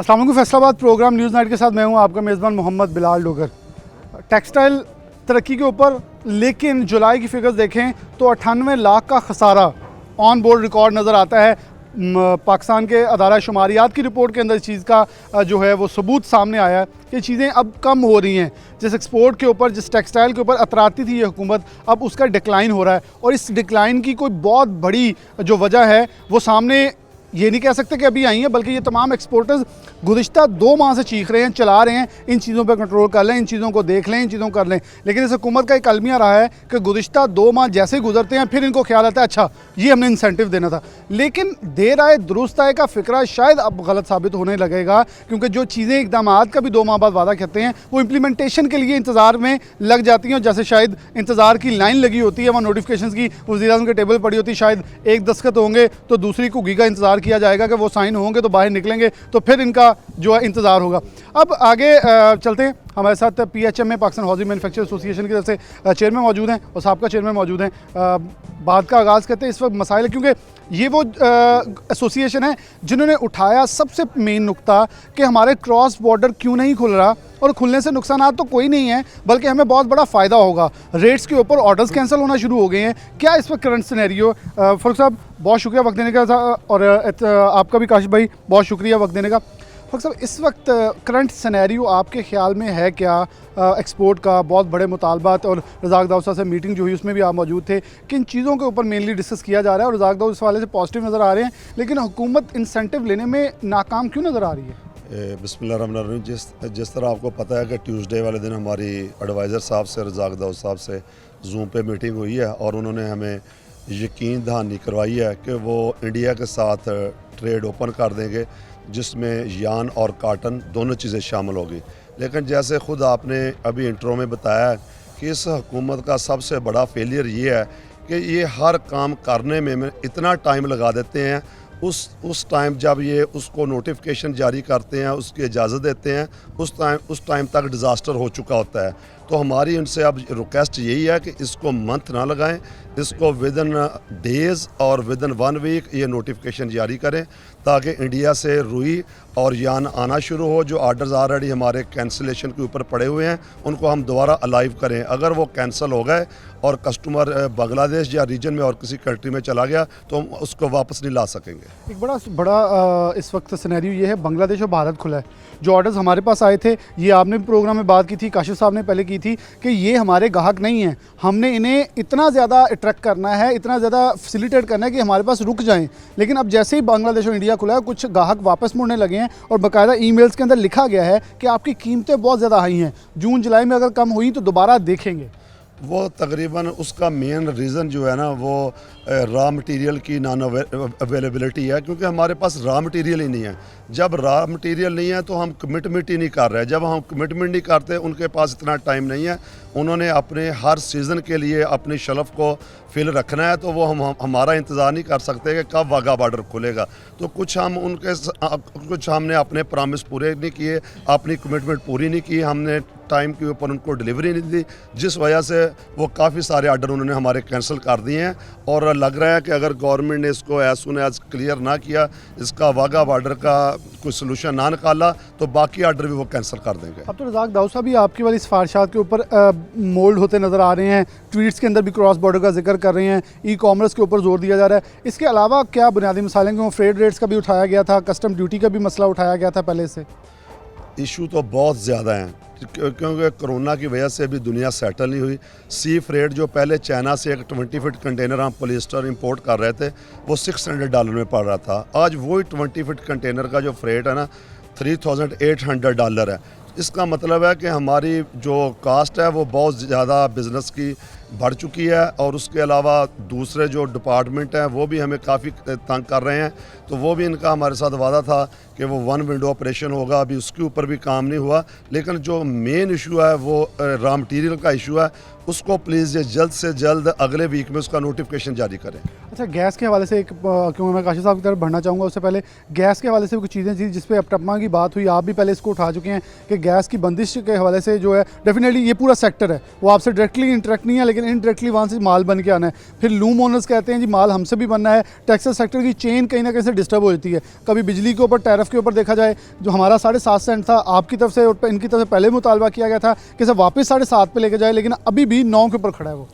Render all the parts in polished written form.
अस्सलाम वालेकुम। Faisalabad programme news night के साथ मैं हूं आपका मेज़बान मोहम्मद बिलाल डोगर। टेक्सटाइल तरक्की के ऊपर, लेकिन जुलाई की फिगर्स देखें तो 98 लाख का खसारा ऑन बोर्ड रिकॉर्ड नज़र आता है। पाकिस्तान के अदारा शुमारियात की रिपोर्ट के अंदर इस चीज़ का जो है वो सबूत सामने आया है कि चीज़ें अब कम हो रही हैं। जिस एक्सपोर्ट के ऊपर, जिस टेक्सटाइल के ऊपर अतराती थी ये हुकूमत, अब उसका डिक्लाइन हो रहा है। और इस डिक्लाइन की कोई बहुत बड़ी जो वजह है वो सामने ये नहीं कह सकते कि अभी आई हैं, बल्कि ये तमाम एक्सपोर्टर्स गुज़िश्ता 2 माह से चीख रहे हैं, चला रहे हैं इन चीज़ों पर कंट्रोल कर लें, इन चीज़ों को देख लें, इन चीज़ों को कर लें। लेकिन इस हुकूमत का एक अलमिया रहा है कि गुज़िश्ता 2 माह जैसे गुजरते हैं फिर इनको ख्याल आता है अच्छा ये हमने इंसेंटिव देना था। लेकिन देर आए दुरुस्त आए का फ़िक्रा शायद अब गलत साबित होने लगेगा, क्योंकि जो चीज़ें इकदाम का भी 2 माह बाद वादा करते हैं वो इम्प्लीमेंटेशन के लिए इंतज़ार में लग जाती हैं। और जैसे शायद इंतज़ार की लाइन लगी होती है, वहाँ नोटिफिकेशन की वज़ीर-ए-आज़म के टेबल पड़ी होती है, शायद एक दस्तखत होंगे तो दूसरी घुगी का इंतज़ार किया जाएगा कि वो साइन होंगे तो बाहर निकलेंगे, तो फिर इनका जो है इंतज़ार होगा। अब आगे चलते हैं। हमारे साथ PHM में पाकिस्तान हाउसिंग मैन्युफैक्चर एसोसिएशन की तरफ से चेयरमैन मौजूद हैं और साहब का चेयरमैन मौजूद हैं। बात का आगाज़ करते हैं इस वक्त मसाइल, क्योंकि ये वो एसोसिएशन है जिन्होंने उठाया सबसे मेन नुक्ता कि हमारे क्रॉस बॉर्डर क्यों नहीं खुल रहा, और खुलने से नुकसान तो कोई नहीं है बल्कि हमें बहुत बड़ा फ़ायदा होगा। रेट्स के ऊपर ऑर्डर्स कैंसिल होना शुरू हो गए हैं। क्या इस वक्त करंट सिनेरियो? फ़ारूक साहब बहुत शुक्रिया वक्त देने का, और आपका भी काशिफ भाई बहुत शुक्रिया वक्त देने का। फ़ारूक साहब, इस वक्त करंट सिनेरियो आपके ख़्याल में है क्या? एक्सपोर्ट का बहुत बड़े मुतालबात, और रज़ाक दाऊद साहब से मीटिंग जो हुई उसमें भी आप मौजूद थे, किन चीज़ों के ऊपर मेनली डिस्कस किया जा रहा है? और रज़ाक दाऊद इस हवाले से पॉजिटिव नज़र आ रहे हैं, लेकिन हुकूमत इंसेंटिव लेने में नाकाम क्यों नज़र आ रही है? बिस्मिल्लाहिर्रहमानिर्रहीम। जिस तरह आपको पता है कि ट्यूसडे वाले दिन हमारी एडवाइज़र साहब से, रज़ाक दाऊद साहब से जूम पे मीटिंग हुई है, और उन्होंने हमें यकीन दहानी करवाई है कि वो इंडिया के साथ ट्रेड ओपन कर देंगे, जिसमें यान और काटन दोनों चीज़ें शामिल होगी। लेकिन जैसे ख़ुद आपने अभी इंट्रो में बताया कि इस हुकूमत का सबसे बड़ा फेलियर ये है कि ये हर काम करने में इतना टाइम लगा देते हैं। उस टाइम जब ये उसको नोटिफिकेशन जारी करते हैं, उसकी इजाज़त देते हैं, उस टाइम तक डिज़ास्टर हो चुका होता है। तो हमारी उनसे अब रिक्वेस्ट यही है कि इसको मंथ ना लगाएं, इसको विदिन डेज़ और विदिन 1 वीक ये नोटिफिकेशन जारी करें, ताकि इंडिया से रुई और यान आना शुरू हो। जो आर्डर्स ऑलरेडी हमारे कैंसिलेशन के ऊपर पड़े हुए हैं उनको हम दोबारा अलाइव करें। अगर वो कैंसिल हो गए और कस्टमर बांग्लादेश या रीजन में और किसी कंट्री में चला गया तो हम उसको वापस नहीं ला सकेंगे। एक बड़ा इस वक्त सिनेरियो ये है, बांग्लादेश और भारत खुला है। जो ऑर्डर्स हमारे पास आए थे, ये आपने भी प्रोग्राम में बात की थी, काशिफ साहब ने पहले की थी कि ये हमारे ग्राहक नहीं हैं, हमने इन्हें इतना ज़्यादा अट्रैक्ट करना है, इतना ज़्यादा फैसिलिटेट करना है कि हमारे पास रुक जाएं। लेकिन अब जैसे ही बांग्लादेश और इंडिया खुला है, कुछ ग्राहक वापस मुड़ने लगे हैं, और बाकायदा ईमेल्स के अंदर लिखा गया है कि आपकी कीमतें बहुत ज़्यादा हाई हैं, जून जुलाई में अगर कम हुई तो दोबारा देखेंगे। वो तकरीबन उसका मेन रीज़न जो है ना, वो रॉ मटेरियल की नॉन अवेलेबिलिटी है, क्योंकि हमारे पास रॉ मटेरियल ही नहीं है। जब रॉ मटेरियल नहीं है तो हम कमिटमेंट ही नहीं कर रहे। जब हम कमिटमेंट नहीं करते, उनके पास इतना टाइम नहीं है, उन्होंने अपने हर सीज़न के लिए अपनी शेल्फ को फिल रखना है, तो वो हमारा इंतज़ार नहीं कर सकते कि कब वाघा बॉर्डर खुलेगा। तो कुछ हमने अपने प्रॉमिस पूरे नहीं किए, अपनी कमिटमेंट पूरी नहीं की, हमने टाइम के ऊपर उनको डिलीवरी नहीं दी, जिस वजह से वो काफ़ी सारे आर्डर उन्होंने हमारे कैंसिल कर दिए हैं। और लग रहा है कि अगर गवर्नमेंट ने इसको एज सुन एज क्लियर ना किया, इसका वाघा बॉर्डर का कोई सलूशन ना निकाला, तो बाकी आर्डर भी वो कैंसिल कर देंगे। अब तो रज़ाक दाऊद साहब भी आपकी वाली सिफारिशात के ऊपर मोल्ड होते नज़र आ रहे हैं, ट्वीट्स के अंदर भी क्रॉस बॉर्डर का जिक्र कर रहे हैं, ई-कॉमर्स के ऊपर जोर दिया जा रहा है। इसके अलावा क्या बुनियादी मसाले हैं? फ्रेड रेट्स का भी उठाया गया था, कस्टम ड्यूटी का भी मसला उठाया गया था पहले से। इशू तो बहुत ज़्यादा हैं, क्योंकि कोरोना की वजह से अभी दुनिया सेटल नहीं हुई। सी फ्रेट जो पहले चाइना से एक 20 फीट कंटेनर हम पॉलिएस्टर इंपोर्ट कर रहे थे, वो $600 में पड़ रहा था। आज वही 20 फीट कंटेनर का जो फ्रेट है ना, $3,800 है। इसका मतलब है कि हमारी जो कास्ट है वो बहुत ज़्यादा बिज़नेस की बढ़ चुकी है, और उसके अलावा दूसरे जो डिपार्टमेंट हैं वो भी हमें काफ़ी तंग कर रहे हैं। तो वो भी इनका हमारे साथ वादा था कि वो 1 विंडो ऑपरेशन होगा, अभी उसके ऊपर भी काम नहीं हुआ। लेकिन जो मेन इशू है वो रॉ मटेरियल का इशू है, उसको प्लीज़ ये जल्द से जल्द अगले वीक में उसका नोटिफिकेशन जारी करें। अच्छा, गैस के हवाले से क्योंकि मैं काशिफ साहब की तरफ बढ़ना चाहूँगा, उससे पहले गैस के हवाले से कुछ चीज़ें थी जिस पे अपटमा की बात हुई, आप भी पहले इसको उठा चुके हैं कि गैस की बंदिश के हवाले से जो है डेफिनेटली ये पूरा सेक्टर है, वो आपसे डायरेक्टली इंटरेक्ट नहीं है, लेकिन इनडायरेक्टली वहाँ से माल बन के आना है। फिर लूम ओनर्स कहते हैं जी माल हमसे भी बनना है। टेक्सटाइल सेक्टर की चेन कहीं ना कहीं से डिस्टर्ब हो जाती है। कभी बिजली के ऊपर टैरिफ के ऊपर देखा जाए, जो हमारा 7.5 सेंट था, आपकी तरफ से और इनकी तरफ से पहले मुतालबा किया गया था कि इसे वापस 7.5 पे लेके जाए, लेकिन अभी भी 9 के ऊपर खड़ा है वो।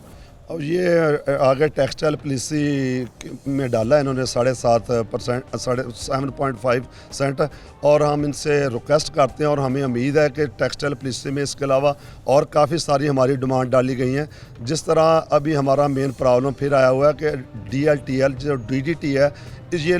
अब ये आगे टेक्सटाइल पॉलिसी में डाला है इन्होंने 7.5%, 7.5 सेंट, और हम इनसे रिक्वेस्ट करते हैं और हमें उम्मीद है कि टेक्सटाइल पॉलिसी में इसके अलावा और काफ़ी सारी हमारी डिमांड डाली गई हैं। जिस तरह अभी हमारा मेन प्रॉब्लम फिर आया हुआ है कि DLTL जो DDT है, ये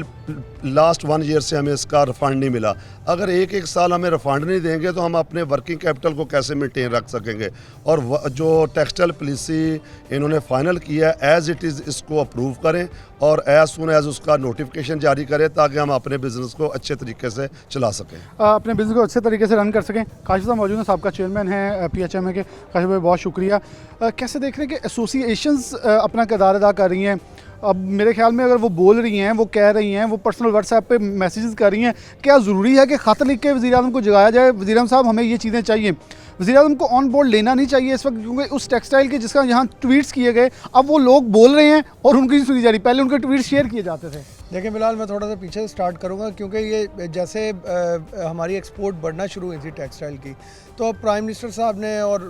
लास्ट 1 ईयर से हमें इसका रिफ़ंड नहीं मिला। अगर एक साल हमें रिफ़ंड नहीं देंगे तो हम अपने वर्किंग कैपिटल को कैसे मेंटेन रख सकेंगे। और जो टेक्सटाइल पॉलिसी इन्होंने फ़ाइनल किया है एज़ इट इज़ इसको अप्रूव करें और एज़ सुन एज़ उसका नोटिफिकेशन जारी करें ताकि हम अपने बिज़नेस को अच्छे तरीके से चला सकें, अपने बिज़नेस को अच्छे तरीके से रन कर सकें। काशिफ साहब मौजूद हैं, साहब का चेयरमैन है PHMA के। काशिफ भाई बहुत शुक्रिया। कैसे देख रहे हैं कि एसोसिएशंस अपना किरदार अदा कर रही हैं? अब मेरे ख्याल में अगर वो बोल रही हैं, वो कह रही हैं, वो पर्सनल व्हाट्सएप पे मैसेजेस कर रही हैं, क्या ज़रूरी है कि ख़त लिख के वज़ीर आज़म को जगाया जाए, वज़ीर आज़म साहब हमें ये चीज़ें चाहिए? वज़ीर आज़म को ऑन बोर्ड लेना नहीं चाहिए इस वक्त, क्योंकि उस टेक्सटाइल के जिसका यहाँ ट्वीट्स किए गए, अब वो लोग बोल रहे हैं और उनकी नहीं सुनी जा रही। पहले उनके ट्वीट शेयर किए जाते थे। देखिए बिलाल, मैं थोड़ा सा पीछे से स्टार्ट करूंगा क्योंकि ये जैसे हमारी एक्सपोर्ट बढ़ना शुरू हुई थी टेक्सटाइल की, तो अब प्राइम मिनिस्टर साहब ने और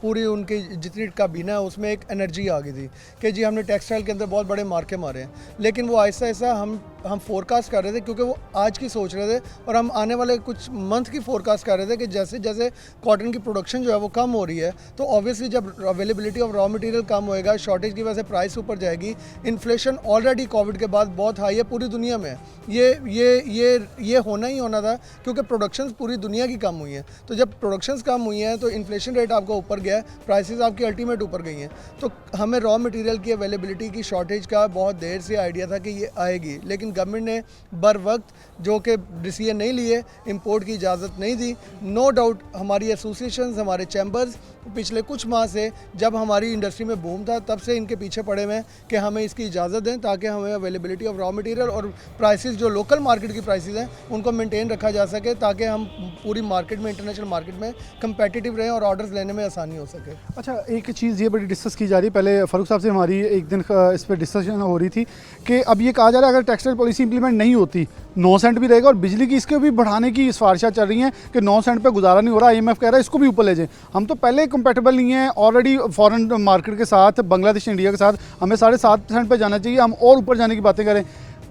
पूरी उनकी जितनी काबीना है उसमें एक एनर्जी आ गई थी कि जी हमने टेक्सटाइल के अंदर बहुत बड़े मार्के मारे हैं। लेकिन वो आहिस्ता आहिस्ता हम फोरकास्ट कर रहे थे, क्योंकि वो आज की सोच रहे थे और हम आने वाले कुछ मंथ की फोरकास्ट कर रहे थे कि जैसे जैसे कॉटन की प्रोडक्शन जो है वो कम हो रही है, तो ऑब्वियसली जब अवेलेबिलिटी ऑफ रॉ मटेरियल कम होएगा, शॉर्टेज की वजह से प्राइस ऊपर जाएगी। इन्फ्लेशन ऑलरेडी कोविड के बाद बहुत हाई है पूरी दुनिया में। ये होना ही होना था क्योंकि प्रोडक्शंस पूरी दुनिया की कम हुई हैं। तो जब प्रोडक्शंस कम हुई हैं तो इन्फ्लेशन रेट आपका ऊपर गया है, प्राइसेस आपकी अल्टीमेट ऊपर गई हैं। तो हमें रॉ मटेरियल की अवेलेबिलिटी की शॉर्टेज का बहुत देर से आइडिया था कि ये आएगी, लेकिन गवर्नमेंट ने बर वक्त जो कि डिसीजन नहीं लिए, इंपोर्ट की इजाज़त नहीं दी। नो डाउट हमारी एसोसिएशंस, हमारे चैम्बर्स पिछले कुछ माह से जब हमारी इंडस्ट्री में बूम था तब से इनके पीछे पड़े हुए हैं कि हमें इसकी इजाज़त दें ताकि हमें अवेलेबिलिटी ऑफ रॉ मटेरियल और प्राइसेस जो लोकल मार्केट की प्राइसेस हैं उनको मेंटेन रखा जा सके, ताकि हम पूरी मार्केट में, इंटरनेशनल मार्केट में कंपेटिटिव रहें और ऑर्डर्स लेने में आसानी हो सके। अच्छा, एक चीज़ ये बड़ी डिस्कस की जा रही है, पहले फ़ारूक साहब से हमारी एक दिन इस पर डिस्कशन हो रही थी कि अब ये कहा जा रहा है अगर टेक्सटाइल पॉलिसी इंप्लीमेंट नहीं होती 9 सेंट भी रहेगा, और बिजली की इसके भी बढ़ाने की सिफारिशें चल रही हैं कि 9 सेंट पे गुजारा नहीं हो रहा। IMF कह रहा है इसको भी ऊपर ले जाएं। हम तो पहले कंपेटेबल नहीं है ऑलरेडी फॉरेन मार्केट के साथ, बांग्लादेश इंडिया के साथ, हमें 7.5 सेंट पे जाना चाहिए, हम और ऊपर जाने की बातें करें।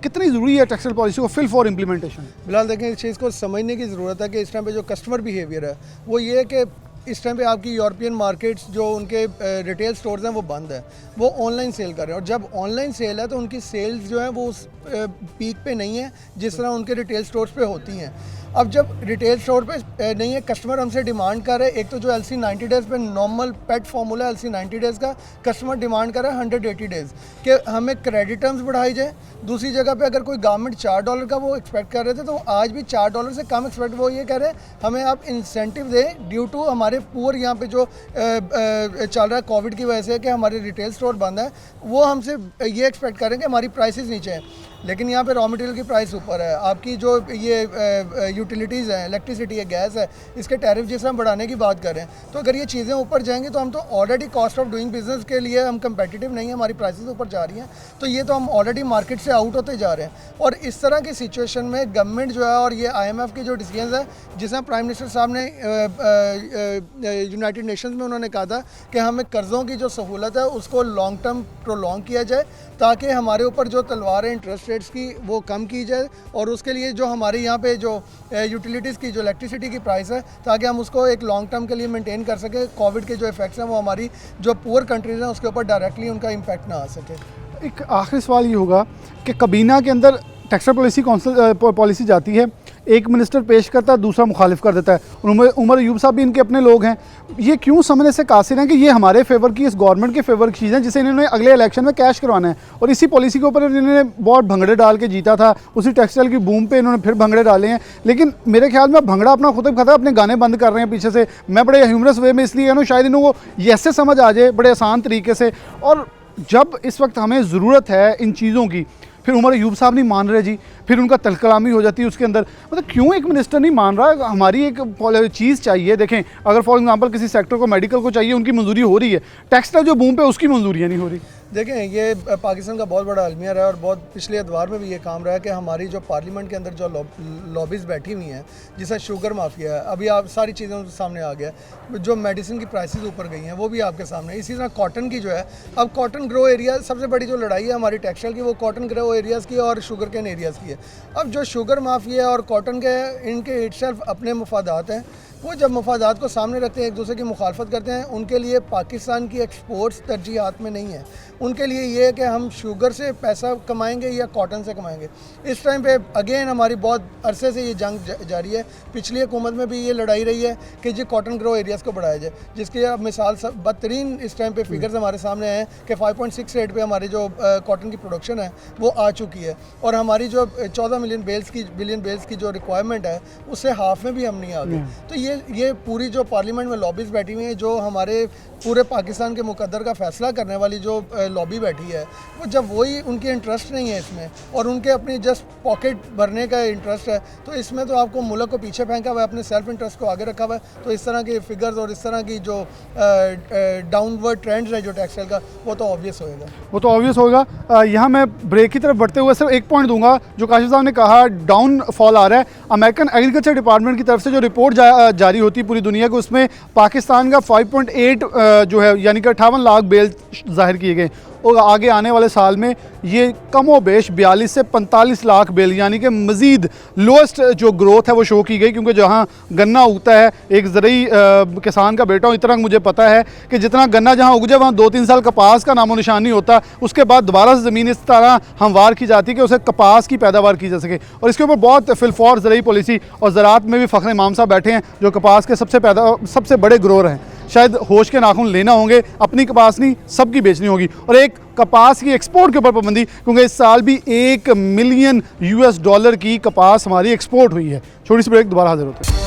कितनी ज़रूरी है टेक्सटाइल पॉलिसी को फिल फॉर इम्प्लीमेंटेशन? बिलाल देखें, इस चीज़ को समझने की ज़रूरत है कि इस टाइम पे जो कस्टमर बिहेवियर है वो ये है कि इस टाइम पे आपकी यूरोपियन मार्केट्स जो उनके रिटेल स्टोर्स हैं वो बंद है, वो ऑनलाइन सेल कर रहे हैं। और जब ऑनलाइन सेल है तो उनकी सेल्स जो है वो उस पीक पे नहीं है जिस तरह उनके रिटेल स्टोर्स पे होती हैं। अब जब रिटेल स्टोर पे नहीं है, कस्टमर हमसे डिमांड कर रहे हैं, एक तो जो LC 90 डेज़ पे नॉर्मल पेट फॉर्मूला LC 90 डेज़ का कस्टमर डिमांड कर रहा है 180 डेज़ कि हमें क्रेडिट टर्म्स बढ़ाई जाए। दूसरी जगह पे अगर कोई गवर्नमेंट $4 का वो एक्सपेक्ट कर रहे थे तो आज भी $4 से कम एक्सपेक्ट, वो ये कह रहे हैं हमें आप इंसेंटिव दें ड्यू टू हमारे पुअर यहाँ पे जो चल रहा है कोविड की वजह से कि हमारे रिटेल स्टोर बंद है, वो हमसे ये एक्सपेक्ट करें कि हमारी प्राइसेस नीचे हैं। लेकिन यहाँ पे रॉ मटेरियल की प्राइस ऊपर है, आपकी जो ये यूटिलिटीज़ हैं, इलेक्ट्रिसिटी है, गैस है, इसके टैरिफ जिस हम बढ़ाने की बात कर रहे हैं, तो अगर ये चीज़ें ऊपर जाएंगी तो हम तो already cost of doing business के लिए हम कंपेटिटिव नहीं है, हमारी प्राइसेस ऊपर जा रही हैं, तो ये तो हम ऑलरेडी मार्केट से आउट होते जा रहे हैं। और इस तरह की सिचुएशन में गवर्नमेंट जो है और ये IMF के जो डिसीजन है, जिसमें प्राइम मिनिस्टर साहब ने यूनाइटेड नेशंस में उन्होंने कहा था कि हमें कर्ज़ों की जो सहूलत है उसको लॉन्ग टर्म प्रोलॉन्ग किया जाए ताकि हमारे ऊपर जो तलवार है इंटरेस्ट रेट्स की वो कम की जाए, और उसके लिए जो हमारे यहाँ पे जो यूटिलिटीज़ की जो इलेक्ट्रिसिटी की प्राइस है ताकि हम उसको एक लॉन्ग टर्म के लिए मेंटेन कर सकें। कोविड के जो इफेक्ट्स हैं वो हमारी जो पुअर कंट्रीज़ हैं उसके ऊपर डायरेक्टली उनका इम्पैक्ट ना आ सके। एक आखिरी सवाल ये होगा कि काबीना के अंदर टेक्सटाइल पॉलिसी काउंसिल पॉलिसी जाती है, एक मिनिस्टर पेश करता है, दूसरा मुखालिफ कर देता है। उमर अयूब साहब भी इनके अपने लोग हैं। ये क्यों समझने से कासिर हैं कि ये हमारे फेवर की, इस गवर्नमेंट के फेवर की चीज़ है जिसे इन्होंने अगले इलेक्शन में कैश करवाना है, और इसी पॉलिसी के ऊपर इन्होंने बहुत भंगड़े डाल के जीता था। उसी टेक्सटाइल की बूम पे इन्होंने फिर भंगड़े डाले हैं। लेकिन मेरे ख्याल में भंगड़ा अपना खुद ही खाता है, अपने गाने बंद कर रहे हैं पीछे से। मैं बड़े ह्यूमरस वे में इसलिए कहूँ शायद इन्हों को ये ऐसे समझ आ जाए बड़े आसान तरीके से, और जब इस वक्त हमें ज़रूरत है इन चीज़ों की, फिर उमर अयूब साहब नहीं मान रहे जी। फिर उनका तलकलामी हो जाती है उसके अंदर। मतलब क्यों एक मिनिस्टर नहीं मान रहा? हमारी एक चीज़ चाहिए। देखें, अगर फॉर एग्जांपल किसी सेक्टर को, मेडिकल को चाहिए, उनकी मंजूरी हो रही है, टेक्सटाइल जो बूम पे उसकी मंजूरियाँ नहीं हो रही। देखें, ये पाकिस्तान का बहुत बड़ा अलमिया रहा है और बहुत पिछले अदवार में भी ये काम रहा है कि हमारी जो पार्लियामेंट के अंदर जो लॉबीज़ बैठी हुई हैं, जैसा शुगर माफिया है, अभी आप सारी चीज़ें सामने आ गया, जो मेडिसिन की प्राइसेस ऊपर गई हैं वो भी आपके सामने। इसी तरह कॉटन की जो है, अब कॉटन ग्रो एरिया, सबसे बड़ी जो लड़ाई है हमारी टेक्सटाइल की, वो कॉटन ग्रो एरियाज़ की और शुगर कैन एरियाज़ की है। अब जो शुगर माफिया और कॉटन के, इनके इटसेल्फ अपने मफादात हैं, वो जब मफादात को सामने रखते हैं, एक दूसरे की मुखालफत करते हैं, उनके लिए पाकिस्तान की एक्सपोर्ट्स तरजीहात में नहीं है। उनके लिए ये है कि हम शुगर से पैसा कमाएंगे या कॉटन से कमाएंगे। इस टाइम पे अगेन हमारी बहुत अरसे से ये जंग जारी है। पिछली हुकूमत में भी ये लड़ाई रही है कि जी कॉटन ग्रो एरियाज़ को बढ़ाया जाए, जिसकी अब मिसाल बदतरीन इस टाइम पे फिगर्स हमारे सामने हैं कि 5.6 पे हमारी जो कॉटन की प्रोडक्शन है वो आ चुकी है, और हमारी जो 14 बिलियन बेल्स की जो रिक्वायरमेंट है उससे हाफ में भी हम नहीं आ गए। तो ये पूरी जो पार्लियामेंट में लॉबीज़ बैठी हुई हैं, जो हमारे पूरे पाकिस्तान के मुकद्दर का फैसला करने वाली जो लॉबी बैठी है, वो जब वही उनके इंटरेस्ट नहीं है इसमें और उनके अपनी जस्ट पॉकेट भरने का इंटरेस्ट है, तो इसमें तो आपको मुल्क को पीछे फेंका हुआ है, अपने सेल्फ इंटरेस्ट को आगे रखा हुआ है। तो इस तरह के फिगर्स और इस तरह की जो डाउनवर्ड ट्रेंड्स है जो टेक्सटाइल का, वो तो ऑब्वियस होगा। यहाँ मैं ब्रेक की तरफ बढ़ते हुए सिर्फ एक पॉइंट दूंगा, जो काशिफ साहब ने कहा डाउनफॉल आ रहा है। अमेरिकन एग्रीकल्चर डिपार्टमेंट की तरफ से जो रिपोर्ट जारी होती है पूरी दुनिया को, उसमें पाकिस्तान का 5.8 जो है यानी कि 58 लाख बेल जाहिर किए गए, और आगे आने वाले साल में ये कमो बेश 42 से 45 लाख बेल यानी कि मज़ीद लोएस्ट जो ग्रोथ है वो शो की गई। क्योंकि जहाँ गन्ना उगता है, एक ज़रूरी किसान का बेटा हूँ, इतना मुझे पता है कि जितना गन्ना जहाँ उग जाए वहाँ 2-3 साल कपास का नामो निशान नहीं होता। उसके बाद दोबारा से ज़मीन इस तरह हमवार की जाती है कि उसे कपास की पैदावार की जा सके, और इसके ऊपर बहुत फिलफौर ज़रूरी पॉलिसी, और ज़राअत में भी फ़ख्र इमाम साहब बैठे हैं जो कपास के सबसे बड़े ग्रोअर हैं। शायद होश के नाखून लेना होंगे, अपनी कपास नहीं सबकी बेचनी होगी, और एक कपास की एक्सपोर्ट के ऊपर पाबंदी, क्योंकि इस साल भी $1 मिलियन की कपास हमारी एक्सपोर्ट हुई है। छोटी सी ब्रेक, दोबारा हाजिर होते हैं।